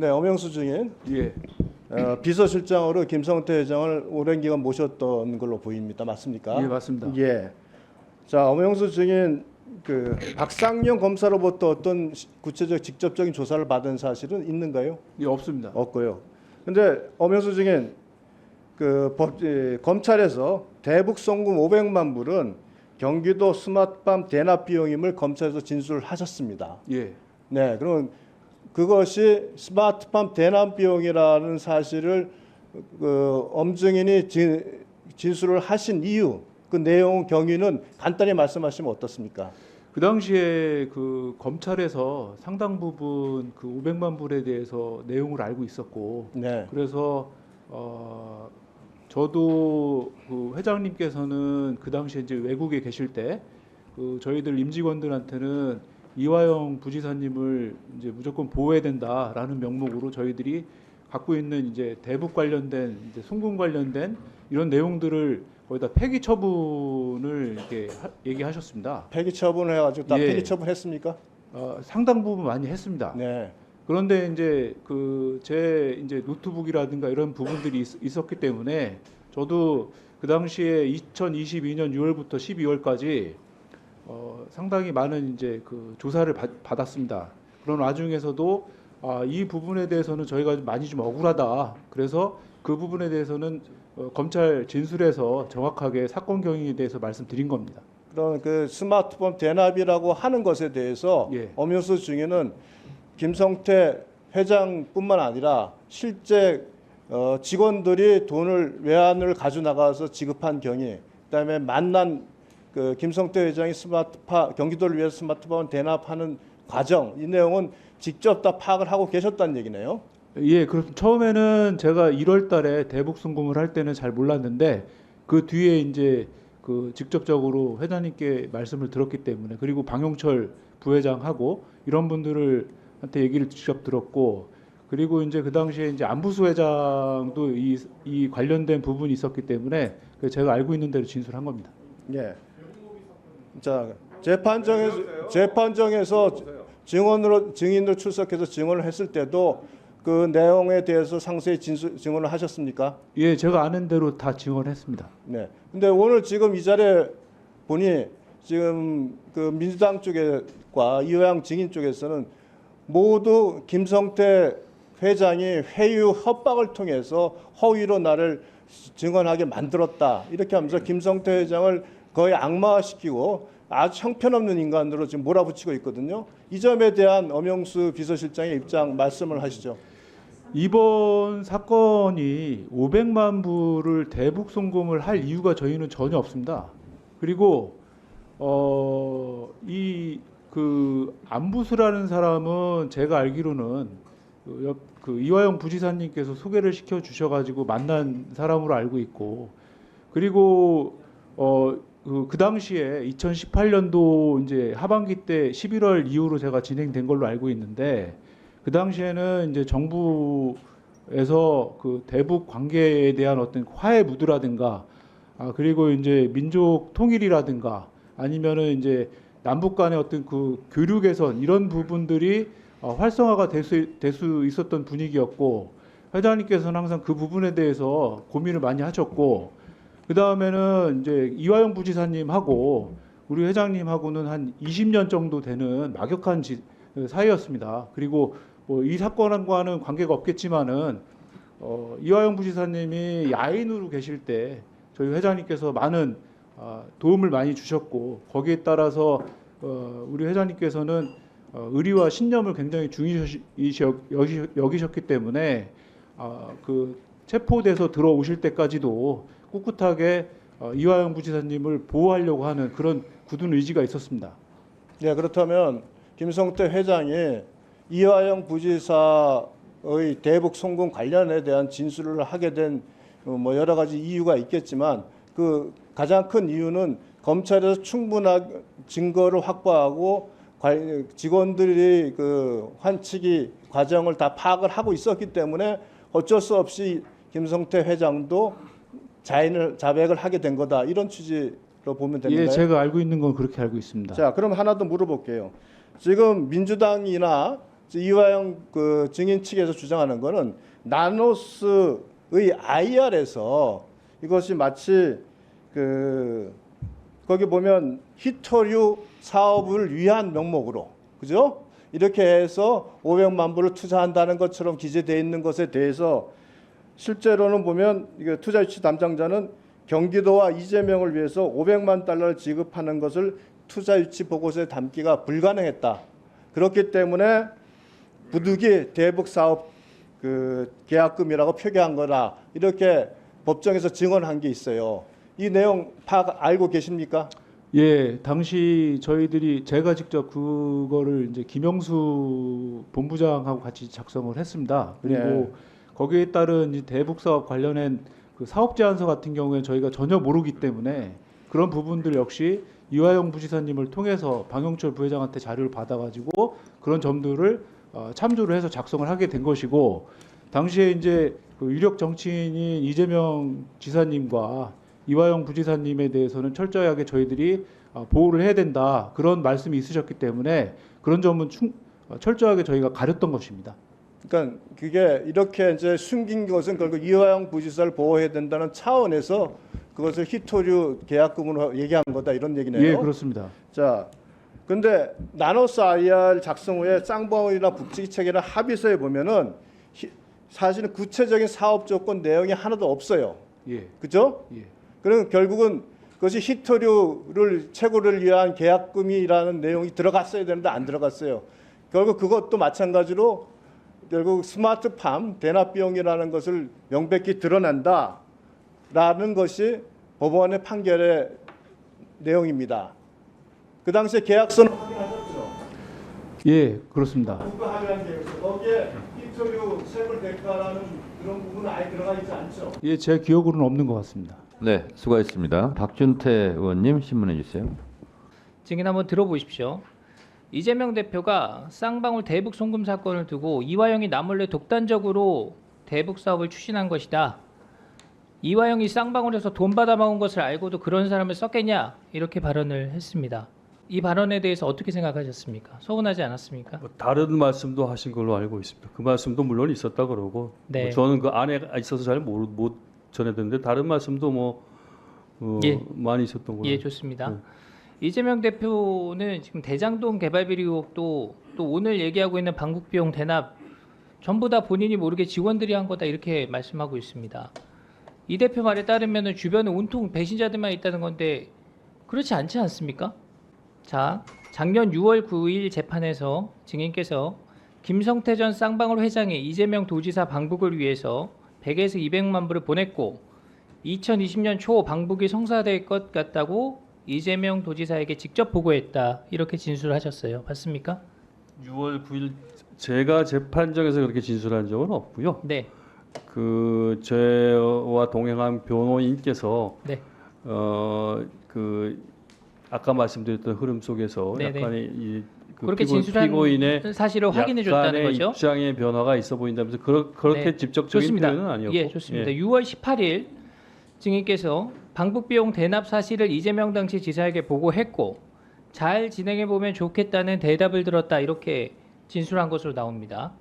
네, 엄영수 증인 예, 비서실장으로 김성태 회장을 오랜 기간 모셨던 걸로 보입니다. 맞습니까? 예, 맞습니다. 예. 자, 엄영수 증인 그 박상용 검사로부터 어떤 구체적 직접적인 조사를 받은 사실은 있는가요? 예, 없습니다. 없고요. 근데 엄영수 증인 검찰에서 대북 송금 500만 불은 경기도 스마트팜 대납 비용임을 검찰에서 진술을 하셨습니다. 예, 네, 그럼 그것이 스마트팜 대납 비용이라는 사실을 엄증인이 진술을 하신 이유, 그 내용 경위는 간단히 말씀하시면 어떻습니까? 그 당시에 그 검찰에서 상당 부분 그 500만 불에 대해서 내용을 알고 있었고, 네, 그래서 저도 그 회장님께서는 그 당시에 이제 외국에 계실 때 그 저희들 임직원들한테는 이화영 부지사님을 이제 무조건 보호해야 된다라는 명목으로 저희들이 갖고 있는 이제 대북 관련된 이제 송금 관련된 이런 내용들을 거기다 폐기 처분을 이렇게 얘기하셨습니다. 폐기 처분을 해가지고 다 예. 폐기 처분했습니까? 상당 부분 많이 했습니다. 네, 그런데 이제 그 제 이제 노트북이라든가 이런 부분들이 있었기 때문에 저도 그 당시에 2022년 6월부터 12월까지 상당히 많은 이제 그 조사를 받았습니다. 그런 와중에서도 이 부분에 대해서는 저희가 많이 좀 억울하다. 그래서 그 부분에 대해서는 검찰 진술에서 정확하게 사건 경위에 대해서 말씀드린 겁니다. 그럼 그 스마트폰 대납이라고 하는 것에 대해서 예. 엄영수 증인은 김성태 회장뿐만 아니라 실제 직원들이 돈을 외환을 가져 나가서 지급한 경위, 그다음에 만난 그 김성태 회장이 경기도를 위해서 스마트폰 대납하는 과정, 이 내용은 직접 다 파악을 하고 계셨다는 얘기네요. 예, 그렇습니다. 처음에는 제가 1월 달에 대북 송금을 할 때는 잘 몰랐는데 그 뒤에 이제 그 직접적으로 회장님께 말씀을 들었기 때문에, 그리고 방용철 부회장하고 이런 분들한테 얘기를 직접 들었고, 그리고 이제 그 당시에 이제 안부수 회장도 이 관련된 부분이 있었기 때문에 제가 알고 있는 대로 진술한 겁니다. 예. 자, 재판정에서 증인으로 출석해서 증언을 했을 때도 그 내용에 대해서 상세히 증언을 하셨습니까? 예, 제가 아는 대로 다 증언했습니다. 네. 근데 오늘 지금 이 자리에 보니 지금 그 민주당 쪽과 이화영 증인 쪽에서는 모두 김성태 회장이 회유 협박을 통해서 허위로 나를 증언하게 만들었다, 이렇게 하면서 김성태 회장을 거의 악마화시키고 아주 형편없는 인간으로 지금 몰아붙이고 있거든요. 이 점에 대한 엄영수 비서실장의 입장 말씀을 하시죠. 이번 사건이 500만 불을 대북 송금을 할 이유가 저희는 전혀 없습니다. 그리고 이 그 안부수라는 사람은 제가 알기로는 그 이화영 부지사님께서 소개를 시켜 주셔가지고 만난 사람으로 알고 있고, 그리고 그 당시에 2018년도 이제 하반기 때 11월 이후로 제가 진행된 걸로 알고 있는데, 그 당시에는 이제 정부에서 그 대북 관계에 대한 어떤 화해 무드라든가, 그리고 이제 민족 통일이라든가, 아니면은 이제 남북 간의 어떤 그 교류 개선, 이런 부분들이 활성화가 될 수 있었던 분위기였고, 회장님께서는 항상 그 부분에 대해서 고민을 많이 하셨고, 그 다음에는 이제 이화영 부지사님하고 우리 회장님하고는 한 20년 정도 되는 막역한 사이였습니다. 그리고 뭐 이 사건과는 관계가 없겠지만은 이화영 부지사님이 야인으로 계실 때 저희 회장님께서 많은 도움을 많이 주셨고, 거기에 따라서 우리 회장님께서는 의리와 신념을 굉장히 중요시 여기셨기 때문에 그 체포돼서 들어오실 때까지도 꿋꿋하게 이화영 부지사님을 보호하려고 하는 그런 굳은 의지가 있었습니다. 네, 그렇다면 김성태 회장이 이화영 부지사의 대북 송금 관련에 대한 진술을 하게 된 뭐 여러 가지 이유가 있겠지만, 그 가장 큰 이유는 검찰에서 충분한 증거를 확보하고 직원들이 그 환치기 과정을 다 파악을 하고 있었기 때문에 어쩔 수 없이 김성태 회장도 자백을 하게 된 거다, 이런 취지로 보면 되는가요? 예, 제가 알고 있는 건 그렇게 알고 있습니다. 자, 그럼 하나 더 물어볼게요. 지금 민주당이나 이화영 그 증인 측에서 주장하는 거는 나노스의 IR에서 이것이 마치 그 거기 보면 히토류 사업을 위한 명목으로 그죠? 이렇게 해서 500만 불을 투자한다는 것처럼 기재되어 있는 것에 대해서 실제로는 보면 이게 투자유치 담당자는 경기도와 이재명을 위해서 500만 달러를 지급하는 것을 투자유치 보고서에 담기가 불가능했다. 그렇기 때문에 부득이 대북 사업 그 계약금이라고 표기한 거다. 이렇게 법정에서 증언한 게 있어요. 이 내용 파악 알고 계십니까? 예, 당시 저희들이 제가 직접 그거를 이제 김영수 본부장하고 같이 작성을 했습니다. 그리고 네. 거기에 따른 이 대북 사업 관련한 그 사업 제안서 같은 경우에 저희가 전혀 모르기 때문에 그런 부분들 역시 이화영 부지사님을 통해서 방영철 부회장한테 자료를 받아가지고 그런 점들을 참조를 해서 작성을 하게 된 것이고, 당시에 이제 그 유력 정치인인 이재명 지사님과 이화영 부지사님에 대해서는 철저하게 저희들이 보호를 해야 된다, 그런 말씀이 있으셨기 때문에 그런 점은 철저하게 저희가 가렸던 것입니다. 그러니까 그게 이렇게 이제 숨긴 것은 결국 이화영 부지사를 보호해야 된다는 차원에서 그것을 히토류 계약금으로 얘기한 거다 이런 얘기네요. 예, 그렇습니다. 자, 근데 나노스 IR 작성 후에 쌍방울이나 북측이 체결한 합의서에 보면은 사실은 구체적인 사업 조건 내용이 하나도 없어요. 예, 그죠? 예. 그럼 결국은 그것이 히토류를 채굴을 위한 계약금이라는 내용이 들어갔어야 되는데 안 들어갔어요. 결국 그것도 마찬가지로 결국 스마트팜 대납 비용이라는 것을 명백히 드러낸다라는 것이 법원의 판결의 내용입니다. 그 당시에 계약서는 확인하셨죠? 예, 그렇습니다. 국가 합의한 계약서 거기에 히토류 채굴 대가라는 그런 부분은 아예 들어가 있지 않죠? 예, 제 기억으로는 없는 것 같습니다. 네, 수고하셨습니다. 박준태 의원님 신문해 주세요. 증인 한번 들어보십시오. 이재명 대표가 쌍방울 대북 송금 사건을 두고 이화영이 남몰래 독단적으로 대북 사업을 추진한 것이다. 이화영이 쌍방울에서 돈 받아 먹은 것을 알고도 그런 사람을 썼겠냐, 이렇게 발언을 했습니다. 이 발언에 대해서 어떻게 생각하셨습니까? 서운하지 않았습니까? 뭐 다른 말씀도 하신 걸로 알고 있습니다. 그 말씀도 물론 있었다 그러고 네. 뭐 저는 그 안에 있어서 잘 못 전해듣는데 다른 말씀도 뭐 예. 많이 있었던 걸로. 예, 좋습니다. 이재명 대표는 지금 대장동 개발 비리 의혹도 또 오늘 얘기하고 있는 방북 비용 대납 전부 다 본인이 모르게 직원들이 한 거다, 이렇게 말씀하고 있습니다. 이 대표 말에 따르면 주변에 온통 배신자들만 있다는 건데 그렇지 않지 않습니까? 자, 작년 6월 9일 재판에서 증인께서 김성태 전 쌍방울 회장이 이재명 도지사 방북을 위해서 100에서 200만 불을 보냈고 2020년 초 방북이 성사될 것 같다고 이재명 도지사에게 직접 보고했다, 이렇게 진술하셨어요. 맞습니까? 6월 9일 제가 재판정에서 그렇게 진술한 적은 없고요. 네. 그 저와 동행한 변호인께서 네. 그 아까 말씀드렸던 흐름 속에서 네네. 약간의 그 그렇게 진술한 피고인의 사실을 확인해 줬다는 약간의 거죠. 입장의 변화가 있어 보인다면서 그렇게 네. 직접적인 좋습니다. 표현은 아니었고. 예, 좋습니다. 6월 18일 증인께서 방북 비용 대납 사실을 이재명 당시 지사에게 보고했고 잘 진행해 보면 좋겠다는 대답을 들었다, 이렇게 진술한 것으로 나옵니다.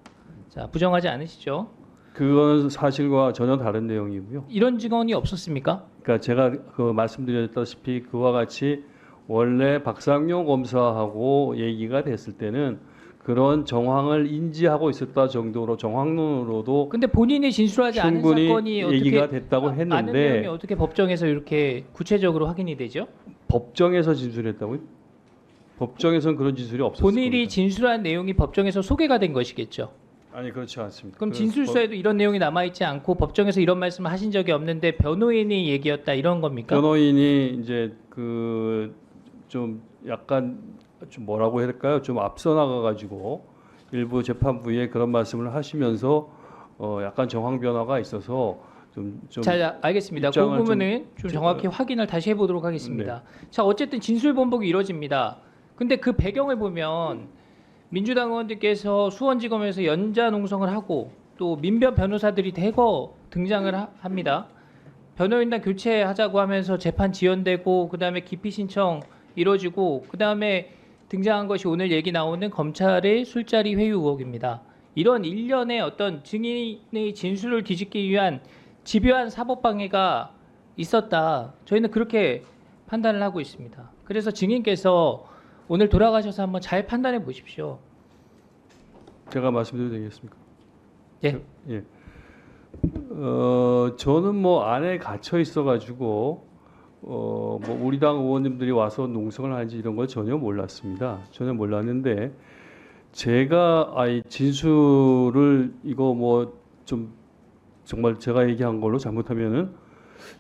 자, 부정하지 않으시죠? 그거는 사실과 전혀 다른 내용이고요. 이런 증언이 없었습니까? 그러니까 제가 그 말씀드렸다시피 그와 같이 원래 박상용 검사하고 얘기가 됐을 때는 그런 정황을 인지하고 있었다 정도로 정황론으로도 근데 본인이 진술하지 않은 충분히 사건이 어떻게 얘기가 됐다고 아는 내용이 했는데 어떻게 법정에서 이렇게 구체적으로 확인이 되죠? 법정에서 진술했다고요? 법정에서는 그런 진술이 없었을 본인이 겁니다. 진술한 내용이 법정에서 소개가 된 것이겠죠. 아니 그렇지 않습니다. 그럼 그 진술서에도 이런 내용이 남아 있지 않고 법정에서 이런 말씀을 하신 적이 없는데 변호인이 얘기였다, 이런 겁니까? 변호인이 이제 그 좀 약간 좀 뭐라고 해야 될까요? 좀 앞서 나가 가지고 일부 재판부에 그런 말씀을 하시면서 약간 정황 변화가 있어서 좀 자, 알겠습니다. 그 입장을 부분은 좀 정확히 확인을 다시 해보도록 하겠습니다. 자, 어쨌든 진술 번복이 이루어집니다. 근데 그 배경을 보면 민주당 의원들께서 수원지검에서 연좌 농성을 하고 또 민변 변호사들이 대거 등장을 합니다. 변호인단 교체하자고 하면서 재판 지연되고 그다음에 기피 신청 이루어지고 그다음에 등장한 것이 오늘 얘기 나오는 검찰의 술자리 회유 의혹입니다. 이런 일련의 어떤 증인의 진술을 뒤집기 위한 집요한 사법 방해가 있었다. 저희는 그렇게 판단을 하고 있습니다. 그래서 증인께서 오늘 돌아가셔서 한번 잘 판단해 보십시오. 제가 말씀드려도 되겠습니까? 예. 예. 저는 뭐 안에 갇혀 있어가지고 뭐 우리 당 의원님들이 와서 농성을 하는지 이런 거 전혀 몰랐습니다. 전혀 몰랐는데 제가 진술을 이거 뭐 좀 정말 제가 얘기한 걸로 잘못하면은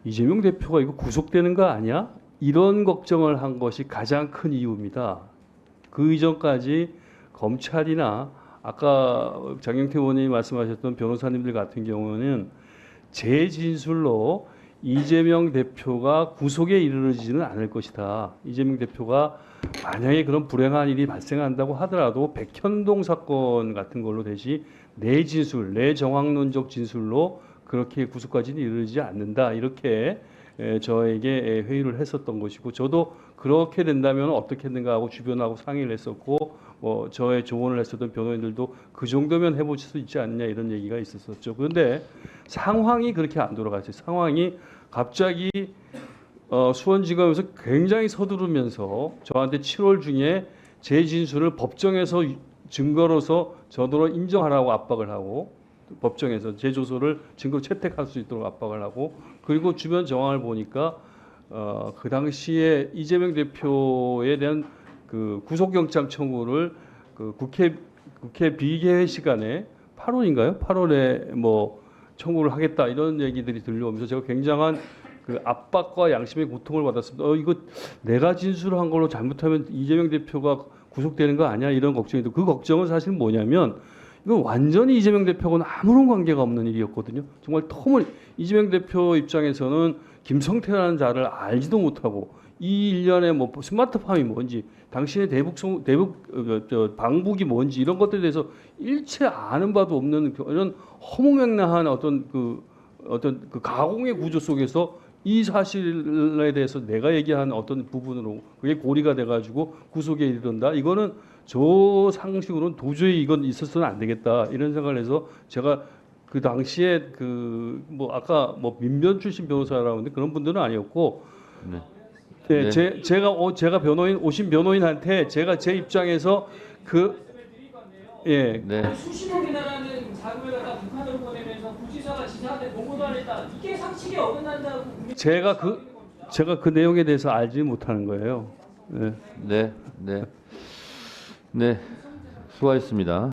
이재명 대표가 이거 구속되는 거 아니야? 이런 걱정을 한 것이 가장 큰 이유입니다. 그 이전까지 검찰이나 아까 장경태 의원님이 말씀하셨던 변호사님들 같은 경우는 제 진술로 이재명 대표가 구속에 이르지는 않을 것이다. 이재명 대표가 만약에 그런 불행한 일이 발생한다고 하더라도 백현동 사건 같은 걸로 대시 내 진술, 내 정황론적 진술로 그렇게 구속까지는 이르지 않는다. 이렇게 저에게 회의를 했었던 것이고 저도 그렇게 된다면 어떻겠는가 하고 주변하고 상의를 했었고 뭐 저의 조언을 했었던 변호인들도 그 정도면 해보실 수 있지 않느냐 이런 얘기가 있었었죠. 그런데 상황이 그렇게 안 돌아갔어요. 상황이 갑자기 수원지검에서 굉장히 서두르면서 저한테 7월 중에 제 진술을 법정에서 증거로서 저더러 인정하라고 압박을 하고 법정에서 제 조서를 증거로 채택할 수 있도록 압박을 하고 그리고 주변 정황을 보니까 그 당시에 이재명 대표에 대한 그 구속영장 청구를 그 국회 비개회 시간에 8월인가요? 8월에 뭐 청구를 하겠다 이런 얘기들이 들려오면서 제가 굉장한 그 압박과 양심의 고통을 받았습니다. 이거 내가 진술한 걸로 잘못하면 이재명 대표가 구속되는 거 아니야? 이런 걱정인데 그 걱정은 사실 뭐냐면 이건 완전히 이재명 대표하고는 아무런 관계가 없는 일이었거든요. 정말 이재명 대표 입장에서는 김성태라는 자를 알지도 못하고 이 일련의 뭐 스마트팜이 뭔지 당신의 방북이 뭔지 이런 것들에 대해서 일체 아는 바도 없는 이런 허무맹랑한 어떤 그 가공의 구조 속에서 이 사실에 대해서 내가 얘기한 어떤 부분으로 그게 고리가 돼가지고 구속에 이르른다. 이거는 저 상식으로는 도저히 이건 있어서는 안 되겠다 이런 생각을 해서 제가 그 당시에 그 뭐 아까 뭐 민변 출신 변호사라고 하는데 그런 분들은 아니었고 네. 네, 네. 제가 오신 변호인한테 제가 제 입장에서 예. 네. 수십억이나 라는 자금을 갖다 북한으로 보내면서 부지사가 지사한테 보고도 안 했다. 이게 상식에 어긋난다고. 제가 그 내용에 대해서 알지 못하는 거예요. 네. 네. 네. 네. 수고하셨습니다.